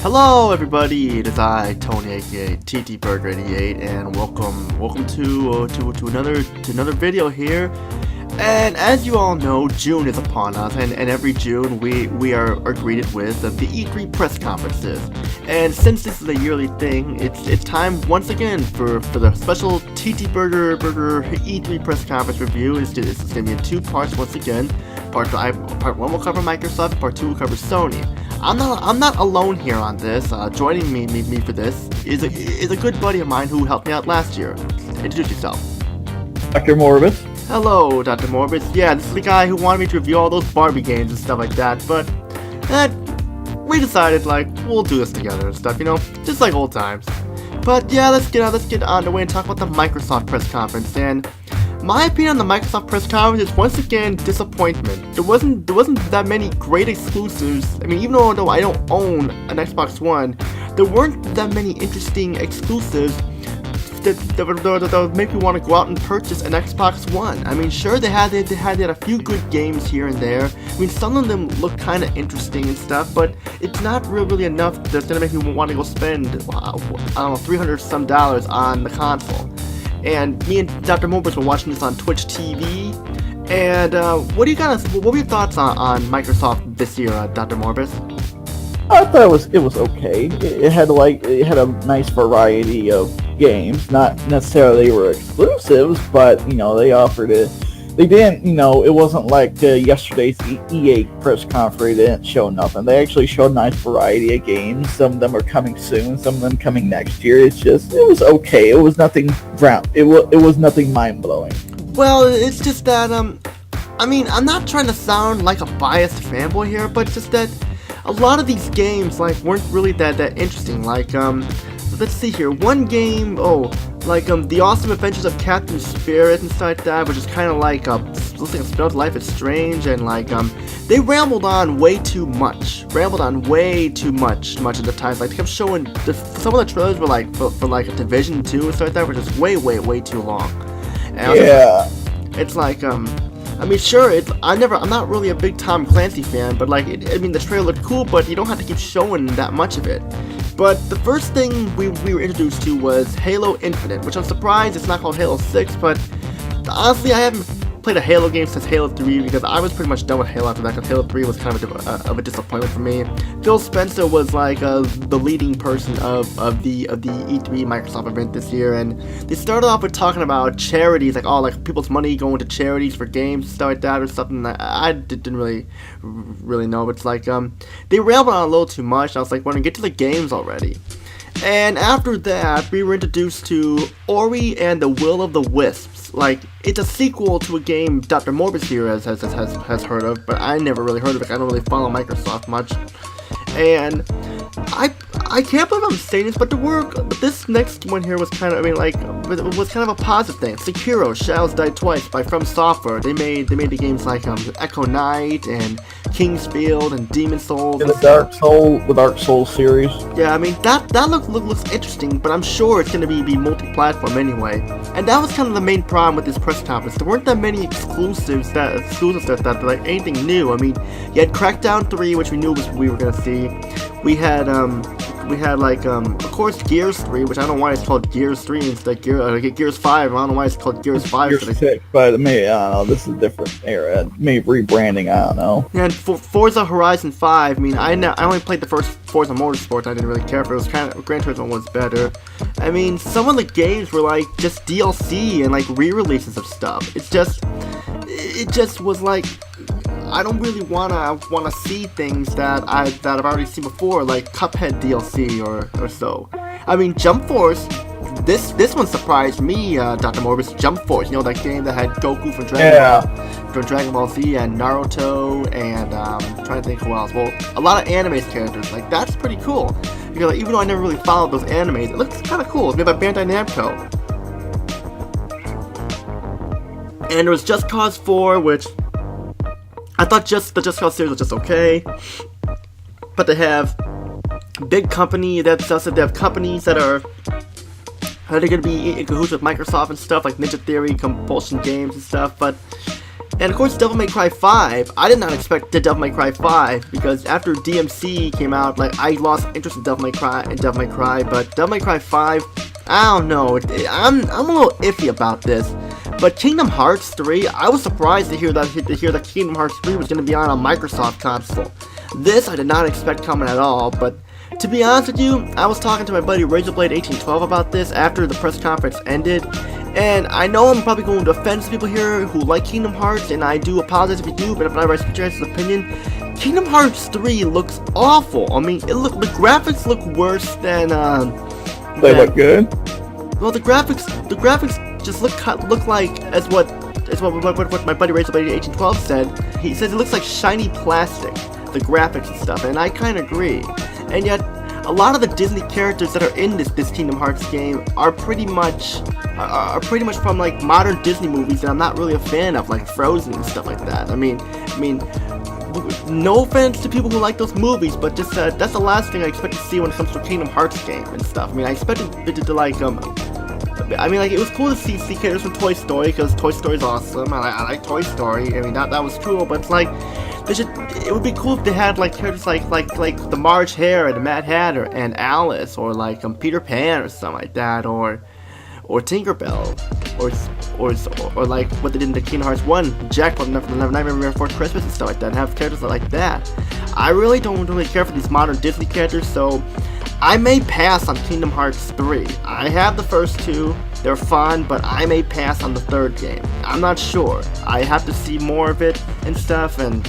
Hello everybody, it is I, Tony aka TTBurger 88, and welcome to another video here. And as you all know, June is upon us, and every June we are greeted with the E3 press conferences. And since this is a yearly thing, it's time once again for the special TTBurger E3 press conference review. It's going to be in two parts once again. Part one will cover Microsoft, part two will cover Sony. I'm not alone here on this. Joining me for this is a good buddy of mine who helped me out last year. Introduce yourself. Doctor Morbis. Hello, Doctor Morbis. Yeah, this is the guy who wanted me to review all those Barbie games and stuff like that, but we decided, we'll do this together and stuff, just like old times. But yeah, let's get on the way and talk about the Microsoft press conference. And my opinion on the Microsoft press conference is once again disappointment. There wasn't that many great exclusives. I mean, even though I don't own an Xbox One, there weren't that many interesting exclusives that would make me want to go out and purchase an Xbox One. I mean, sure, they had a few good games here and there. I mean, some of them look kind of interesting and stuff, but it's not really enough that's gonna make me want to go spend I don't know, $300 some on the console. And me and Dr. Morbis were watching this on Twitch TV. And what were your thoughts on Microsoft this year, Dr. Morbis? I thought it was okay. It had a nice variety of games. Not necessarily were exclusives, but they offered it. They didn't, it wasn't like yesterday's EA press conference. They didn't show nothing. They actually showed a nice variety of games. Some of them are coming soon. Some of them coming next year. It was okay. It was nothing it was nothing mind blowing. Well, it's just that I mean, I'm not trying to sound like a biased fanboy here, but just that a lot of these games weren't really that interesting. Let's see here. One game, The Awesome Adventures of Captain Spirit and stuff like that, which is kind of looks like a spell to Life is Strange, and they rambled on way too much at the time. They kept showing some of the trailers were for a Division 2 and stuff like that, which is way too long. And yeah. It's I mean, sure, I'm not really a big Tom Clancy fan, but the trailer looked cool, but you don't have to keep showing that much of it. But the first thing we were introduced to was Halo Infinite, which I'm surprised it's not called Halo 6, but honestly, I haven't played a Halo game since Halo 3 because I was pretty much done with Halo after that, because Halo 3 was kind of a disappointment for me. Phil Spencer was the leading person of the E3 Microsoft event this year, and they started off with talking about charities, people's money going to charities for games and stuff like that, or something that I didn't really know. But it's they rambled on a little too much. I was like, to get to the games already. And after that, we were introduced to Ori and the Will of the Wisps. It's a sequel to a game Dr. Morbis here has heard of, but I never really heard of it. I don't really follow Microsoft much. And I can't believe I'm saying this, but this next one here was kind of, it was kind of a positive thing. Sekiro: Shadows Die Twice by From Software. They made the games Echo Knight and King's Field and Demon Souls. And the Dark Souls series. Yeah, I mean that looks interesting, but I'm sure it's gonna be multi-platform anyway. And that was kind of the main problem with this press conference. There weren't that many exclusives that anything new. I mean, you had Crackdown 3, which we knew we were gonna see. We had of course Gears 3, which I don't know why it's called Gears 3 instead of Gears 5. I don't know why it's called Gears 5. Gears 6, but maybe, I don't know, this is a different era. Maybe rebranding, I don't know. And Forza Horizon 5, I mean, I only played the first Forza Motorsport. I didn't really care for it. It was Gran Turismo was better. I mean, some of the games were just DLC and re-releases of stuff. It just was I don't really wanna see things that I've already seen before, like Cuphead DLC or so. I mean, Jump Force. This one surprised me, Dr. Morbis. Jump Force, that game that had Goku from Dragon Ball Z and Naruto and I'm trying to think who else. Well, a lot of anime characters. That's pretty cool. Because even though I never really followed those animes, it looks kind of cool. It's made by Bandai Namco. And there was Just Cause 4, which I thought the Just Cause series was just okay, but they have big company they have companies that are going to be in cahoots with Microsoft and stuff, like Ninja Theory, Compulsion Games and stuff. But And of course, Devil May Cry 5, I did not expect the Devil May Cry 5, because after DMC came out, like, I lost interest in Devil May Cry, but Devil May Cry 5, I don't know, I'm a little iffy about this. But Kingdom Hearts 3, I was surprised to hear that Kingdom Hearts 3 was going to be on a Microsoft console. This I did not expect coming at all, but to be honest with you, I was talking to my buddy Razorblade1812 about this after the press conference ended, and I know I'm probably going to offend some people here who like Kingdom Hearts, and I do apologize if you do, but if I respect your guys' opinion, Kingdom Hearts 3 looks awful. I mean, the graphics look worse than, They look good? Well, the graphics just look like, as what my buddy Razorblade1812 said. He says it looks like shiny plastic, the graphics and stuff, and I kind of agree. And yet, a lot of the Disney characters that are in this Kingdom Hearts game are pretty much from like modern Disney movies that I'm not really a fan of, like Frozen and stuff like that. I mean, no offense to people who like those movies, but just that's the last thing I expect to see when it comes to a Kingdom Hearts game and stuff. I mean, I expected it to like it was cool to see characters from Toy Story, because Toy Story is awesome. I like Toy Story. I mean, that was cool, but it's like, it would be cool if they had like characters like the Marge Hare and the Mad Hatter and Alice, or like Peter Pan or something like that, or Tinkerbell, or like what they did in the Kingdom Hearts 1, Jack from Nightmare Before Christmas and stuff like that, and have characters like that. I really don't care for these modern Disney characters, so I may pass on Kingdom Hearts 3. I have the first two, they're fun, but I may pass on the third game. I'm not sure. I have to see more of it and stuff, and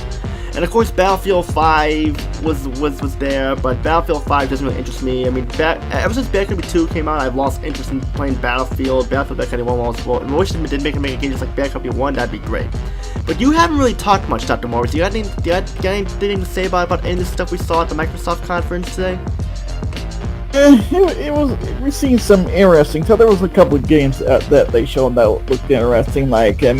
of course Battlefield 5 was there, but Battlefield 5 doesn't really interest me. I mean, ever since Bad Company 2 came out, I've lost interest in playing Battlefield. Bad Company 1 was well. I wish they didn't make a game just like Bad Company 1, that'd be great. But you haven't really talked much, Dr. Morbis. You got anything to say about any of the stuff we saw at the Microsoft conference today? We've seen some interesting. So there was a couple of games that they showed that looked interesting, like that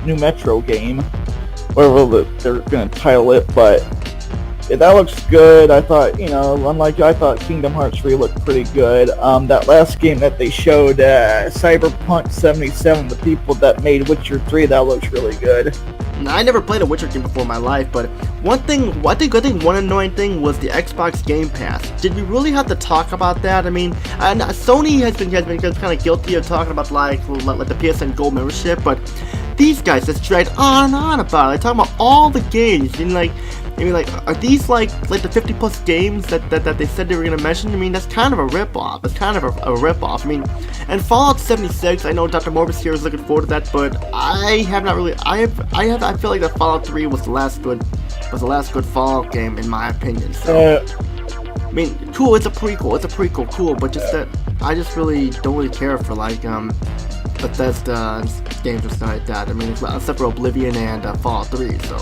new Metro game, whatever they're gonna title it. But that looks good. I thought, unlike you, I thought Kingdom Hearts 3 looked pretty good. That last game that they showed, Cyberpunk 77, the people that made Witcher 3, that looks really good. I never played a Witcher game before in my life, but I think one annoying thing was the Xbox Game Pass. Did we really have to talk about that? I mean, Sony has been kind of guilty of talking about like the PSN Gold membership, but these guys just dragged on and on about it. They're talking about all the games. Are these like the 50 plus games that they said they were gonna mention? I mean, that's kind of a ripoff. It's kind of a ripoff. I mean, and Fallout 76. I know Dr. Morbis here is looking forward to that, but I have not really. I feel like that Fallout 3 was the last good Fallout game in my opinion. So, I mean, cool. It's a prequel, cool. But just that, I just really don't really care for like Bethesda games or stuff like that. I mean, except for Oblivion and Fallout 3. So,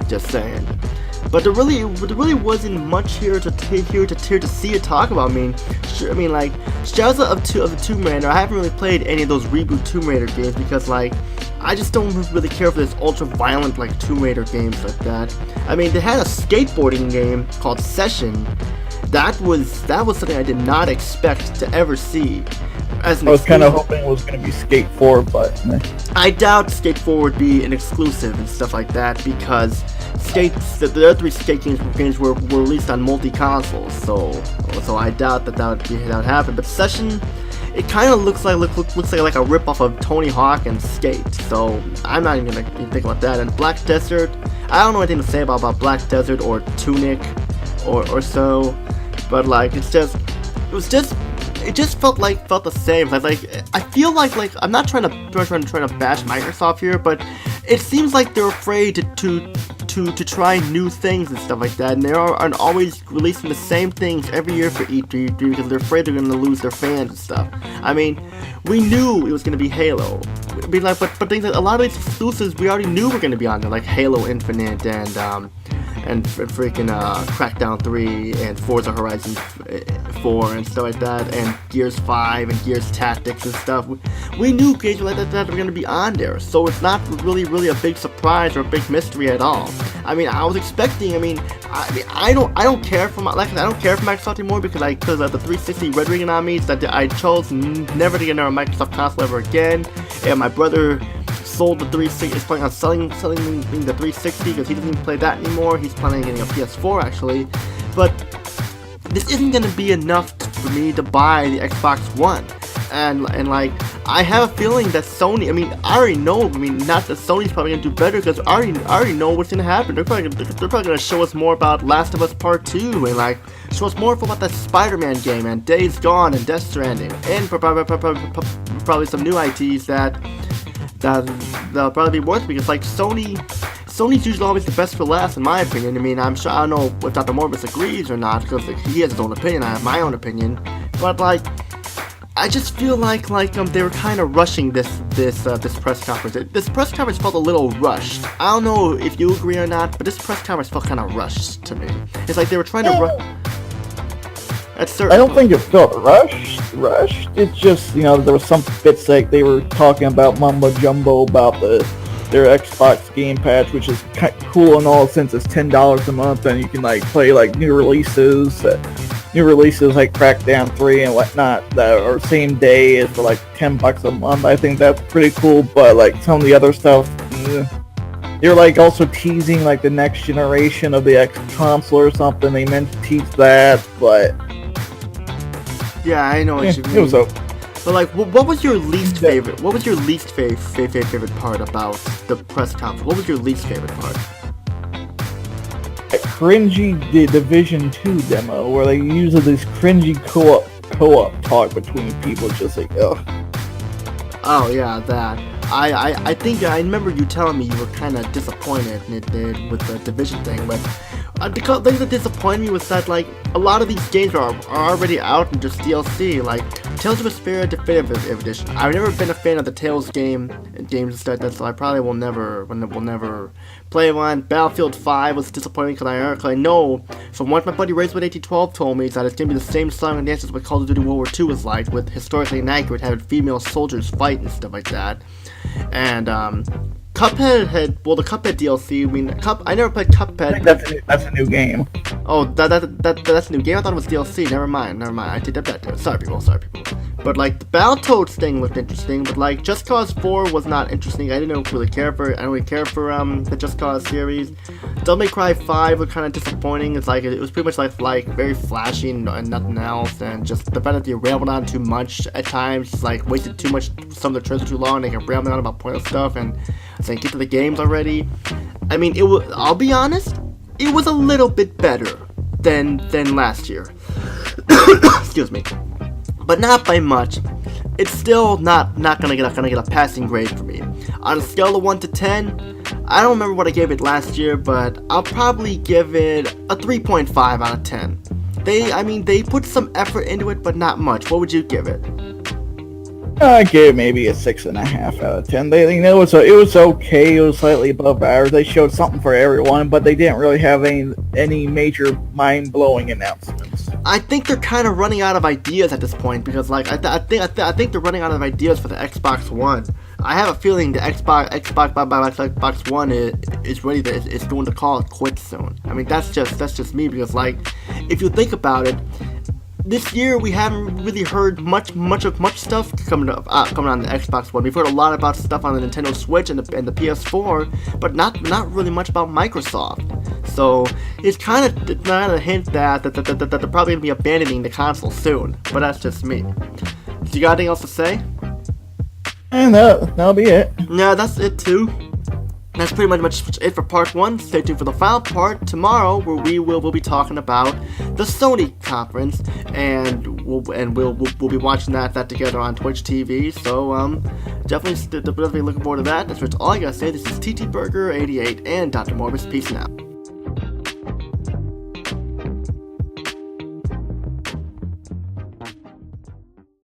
just saying. But there really wasn't much here to see or talk about. I mean, like Shadows of the Tomb Raider. I haven't really played any of those reboot Tomb Raider games because like I just don't really care for this ultra violent like Tomb Raider games like that. I mean, they had a skateboarding game called Session. That was something I did not expect to ever see. I was kind of hoping it was going to be Skate 4, but I doubt Skate 4 would be an exclusive and stuff like that because the other three Skate games were released on multi-consoles, so I doubt that would happen. But Session, it kind of looks like a rip-off of Tony Hawk and Skate, so I'm not even gonna think about that. And Black Desert, I don't know anything to say about Black Desert or Tunic or so, but like it just felt the same. I feel like I'm not trying to bash Microsoft here, but it seems like they're afraid to try new things and stuff like that, and they are always releasing the same things every year for E3 because they're afraid they're going to lose their fans and stuff. I mean, we knew it was going to be Halo. But things like a lot of these exclusives we already knew were going to be on there, like Halo Infinite and freaking Crackdown 3 and Forza Horizon 4 and stuff like that, and Gears 5 and Gears Tactics and stuff. We knew games like that were going to be on there, so it's not really a big surprise or a big mystery at all. I mean, I was expecting. I don't care for Microsoft anymore because of the 360 red ringing on me. That I chose never to get another Microsoft console ever again. And my brother sold the 360. Is planning on selling the 360 because he doesn't even play that anymore. He's planning on getting a PS4 actually, but this isn't gonna be enough for me to buy the Xbox One. And like, I have a feeling that Sony, I mean, I already know, I mean, not that Sony's probably gonna do better, because I already know what's gonna happen. They're probably gonna show us more about Last of Us Part 2, and like, show us more about that Spider-Man game, and Days Gone, and Death Stranding, and probably some new ITs that'll probably be worth it, because like, Sony's usually always the best for last, in my opinion. I mean, I'm sure, I don't know if Dr. Morbis agrees or not, because like, he has his own opinion, I have my own opinion, but like, I just feel like they were kind of rushing this press conference. This press conference felt a little rushed. I don't know if you agree or not, but this press conference felt kind of rushed to me. It's like they were trying to rush. I don't think it felt rushed. It's just, you know, there was some bits like they were talking about mumbo jumbo about their Xbox Game Pass, which is cool and all since it's $10 a month and you can like play like new releases like Crackdown 3 and whatnot that are same day is for like $10 a month. I think that's pretty cool, but like some of the other stuff, they're like also teasing like the next generation of the X console or something. They meant to tease that, but yeah, I know what you mean. It was okay. But like, what was your least favorite? What was your least favorite part about the press conference? What was your least favorite part? Cringy the Division 2 demo where they use this cringy co-op talk between people, just like ugh. Oh yeah, that. I think I remember you telling me you were kind of disappointed with the Division thing, but the thing that disappointed me was that like a lot of these games are already out and just DLC. Like Tales of Vesperia Definitive Edition. I've never been a fan of the Tales games that, so I probably will never play one. Battlefield 5 was disappointing because I know from what my buddy Raised with 1812 told me is that it's gonna be the same song and dances what Call of Duty World War II was like, with historically inaccurate having female soldiers fight and stuff like that. And Cuphead had, well, the Cuphead DLC. I mean, I never played Cuphead. I think that's a new game. Oh, that's a new game. I thought it was DLC. Never mind. I take that back. Sorry, people. But like the Battletoads thing looked interesting, but like Just Cause 4 was not interesting. I didn't really care for the Just Cause series. Devil May Cry 5 was kind of disappointing. It's like it was pretty much like very flashy and nothing else, and just the fact that they rambled on too much at times, just like wasted too much. Some of the trailers were too long. They kept rambling on about pointless stuff and saying get to the games already. I mean, it was. I'll be honest, it was a little bit better than last year. Excuse me. But not by much. It's still not gonna get a passing grade for me. On a scale of 1 to 10, I don't remember what I gave it last year, but I'll probably give it a 3.5 out of 10. They put some effort into it, but not much. What would you give it? I gave maybe a 6.5 out of 10. It was okay. It was slightly above average. They showed something for everyone, but they didn't really have any major mind-blowing announcements. I think they're kind of running out of ideas at this point because, like, I think they're running out of ideas for the Xbox One. I have a feeling the Xbox One is ready to is going to call it quits soon. I mean, that's just me because, like, if you think about it, this year we haven't really heard much stuff coming on the Xbox One. We've heard a lot about stuff on the Nintendo Switch and the PS4, but not really much about Microsoft. So it's kind of a hint that they're probably gonna be abandoning the console soon. But that's just me. Do you got anything else to say? And that'll be it. Yeah, that's it too. That's pretty much it for part 1. Stay tuned for the final part tomorrow, where we'll be talking about the Sony conference, and we'll be watching that together on Twitch TV. So definitely looking forward to that. That's all I gotta say. This is TTBurger 88 and Doctor Morbis. Peace out.